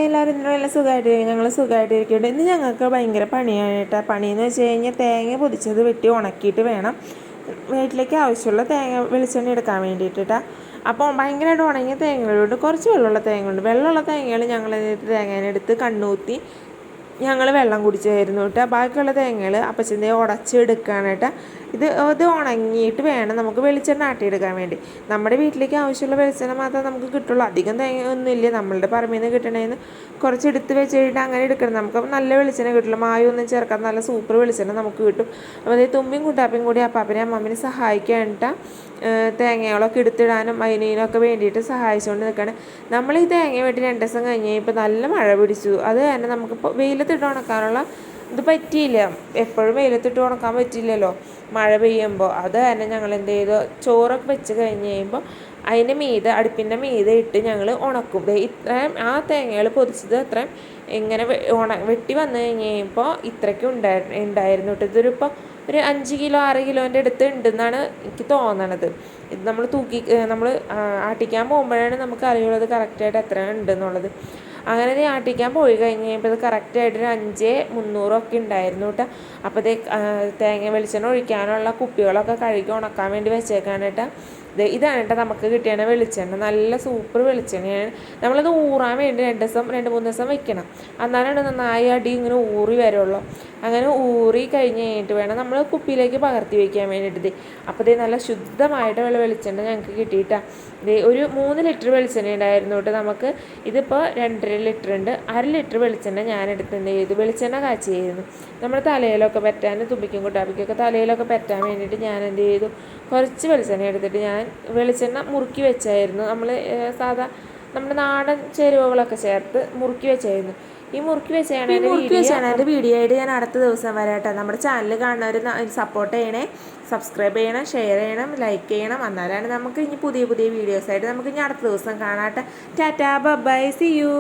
എല്ലാവരും ഇന്ന് നല്ല സുഖമായിട്ടിരിക്കും. ഞങ്ങൾ സുഖമായിട്ടിരിക്കുന്നുണ്ട്. ഇന്ന് ഞങ്ങൾക്ക് ഭയങ്കര പണിയാണ് കേട്ടോ. പണിയെന്ന് വെച്ച് കഴിഞ്ഞാൽ തേങ്ങ പൊതിച്ചത് വെട്ടി ഉണക്കിയിട്ട് വേണം വീട്ടിലേക്ക് ആവശ്യമുള്ള തേങ്ങ വെളിച്ചെണ്ണ എടുക്കാൻ വേണ്ടിയിട്ട് കേട്ടോ. അപ്പോൾ ഭയങ്കരമായിട്ട് ഉണങ്ങിയ തേങ്ങകളുണ്ട്, കുറച്ച് വെള്ളമുള്ള തേങ്ങയുണ്ട്. വെള്ളമുള്ള തേങ്ങകൾ ഞങ്ങൾ തേങ്ങേനെടുത്ത് കണ്ണൂത്തി ഞങ്ങൾ വെള്ളം കുടിച്ചായിരുന്നു കേട്ടോ. ബാക്കിയുള്ള തേങ്ങകൾ അപ്പച്ചൻ്റെ ഉടച്ചെടുക്കുകയാണ് കേട്ടോ. ഇത് ഉണങ്ങിയിട്ട് വേണം നമുക്ക് വെളിച്ചെണ്ണ ആട്ടിയെടുക്കാൻ വേണ്ടി. നമ്മുടെ വീട്ടിലേക്ക് ആവശ്യമുള്ള വെളിച്ചെണ്ണ മാത്രമേ നമുക്ക് കിട്ടുള്ളൂ. അധികം തേങ്ങ ഒന്നുമില്ല. നമ്മളുടെ പറമ്പിൽ നിന്ന് കിട്ടണേന്ന് കുറച്ചെടുത്ത് വെച്ചിട്ട് അങ്ങനെ എടുക്കണം. നമുക്ക് നല്ല വെളിച്ചെണ്ണ കിട്ടില്ല, മായൊന്നും ചേർക്കാത്ത നല്ല സൂപ്പർ വെളിച്ചെണ്ണ നമുക്ക് കിട്ടും. അപ്പോൾ അതേ തുമ്പിയും കുട്ടാപ്പിയും കൂടി അപ്പാപ്പനെ അമ്മമ്മനെ സഹായിക്കാനിട്ട് തേങ്ങകളൊക്കെ എടുത്തിടാനും അതിനൊക്കെ വേണ്ടിയിട്ട് സഹായിച്ചുകൊണ്ട് നിൽക്കുകയാണ്. നമ്മൾ ഈ തേങ്ങ വെട്ടി 2 ദിവസം കഴിഞ്ഞ് ഇപ്പോൾ നല്ല മഴ പിടിച്ചു. അത് തന്നെ നമുക്കിപ്പോൾ വെയിലത്തിട്ട് ഉണക്കാനുള്ള ഇത് പറ്റിയില്ല. എപ്പോഴും വെയിലത്തിട്ട് ഉണക്കാൻ പറ്റില്ലല്ലോ മഴ പെയ്യുമ്പോൾ. അത് തന്നെ ഞങ്ങൾ എന്ത് ചെയ്തു, ചോറൊക്കെ വെച്ച് കഴിഞ്ഞ് കഴിയുമ്പോൾ അതിൻ്റെ മീതെ അടുപ്പിൻ്റെ മീതെ ഇട്ട് ഞങ്ങൾ ഉണക്കും. ഇത്രയും ആ തേങ്ങകൾ പൊതിച്ചത് അത്രയും ഇങ്ങനെ വെട്ടി വന്നു കഴിഞ്ഞ് കഴിയുമ്പോൾ ഇത്രയ്ക്കും ഉണ്ടായിരുന്നു കേട്ടോ. ഇതൊരിപ്പോൾ ഒരു 5 കിലോ 6 കിലോൻ്റെ അടുത്ത് ഉണ്ടെന്നാണ് എനിക്ക് തോന്നണത്. ഇത് നമ്മൾ ആട്ടിക്കാൻ പോകുമ്പോഴാണ് നമുക്ക് അറിയുള്ളത് കറക്റ്റായിട്ട് എത്ര ഉണ്ടെന്നുള്ളത്. അങ്ങനെ ഇത് ആട്ടിക്കാൻ പോയി കഴിഞ്ഞ് കഴിയുമ്പോൾ ഇത് കറക്റ്റായിട്ടൊരു 5,300 ഉണ്ടായിരുന്നു കേട്ടോ. അപ്പോൾ ഇത് തേങ്ങ വെളിച്ചെണ്ണ ഒഴിക്കാനുള്ള കുപ്പികളൊക്കെ കഴുകി ഉണക്കാൻ വേണ്ടി വെച്ചേക്കാണ് കേട്ടോ. ഇതാണ് കേട്ടോ നമുക്ക് കിട്ടിയാണ് വെളിച്ചെണ്ണ. നല്ല സൂപ്പർ വെളിച്ചെണ്ണയാണ്. നമ്മളത് ഊറാൻ വേണ്ടി 2-3 ദിവസം വെക്കണം. എന്നാലാണ് നന്നായി അടി ഇങ്ങനെ ഊറി വരുള്ളൂ. അങ്ങനെ ഊറി കഴിഞ്ഞ് കഴിഞ്ഞിട്ട് വേണം നമ്മൾ കുപ്പിയിലേക്ക് പകർത്തി വയ്ക്കാൻ വേണ്ടിയിട്ട്. അപ്പോൾ ഇത് നല്ല ശുദ്ധമായിട്ടുള്ള വെളിച്ചെണ്ണ ഞങ്ങൾക്ക് കിട്ടിയിട്ടാണ്. ഒരു 3 ലിറ്റർ വെളിച്ചെണ്ണ ഉണ്ടായിരുന്നു കേട്ടോ നമുക്ക്. ഇതിപ്പോൾ 2.5 ലിറ്റർ ഉണ്ട്. 1/2 ലിറ്റർ വെളിച്ചെണ്ണ ഞാൻ എടുത്ത് വെളിച്ചെണ്ണ കാച്ചിയായിരുന്നു. നമ്മുടെ തലയിലൊക്കെ പറ്റാൻ, തുമ്പിക്കും കുട്ടാപ്പിക്കൊക്കെ തലയിലൊക്കെ പറ്റാൻ വേണ്ടിയിട്ട് ഞാൻ എന്ത് ചെയ്തു, കുറച്ച് വെളിച്ചെണ്ണ എടുത്തിട്ട് ഞാൻ വെളിച്ചെണ്ണ മുറുക്കി വെച്ചായിരുന്നു. സാധാ നമ്മുടെ നാടൻ ചേരുവകളൊക്കെ ചേർത്ത് മുറുക്കി വെച്ചായിരുന്നു. ഈ മുറുക്കി വെച്ചാണ് എൻ്റെ വീഡിയോ ആയിട്ട് ഞാൻ അടുത്ത ദിവസം വരാട്ടെ. നമ്മുടെ ചാനൽ കാണുന്നവർ സപ്പോർട്ട് ചെയ്യണേ, സബ്സ്ക്രൈബ് ചെയ്യണം, ഷെയർ ചെയ്യണം, ലൈക്ക് ചെയ്യണം. എന്നാലാണ് നമുക്ക് ഇനി പുതിയ വീഡിയോസായിട്ട് നമുക്ക് ഇനി അടുത്ത ദിവസം കാണാട്ടെ. Tata, bye, see U.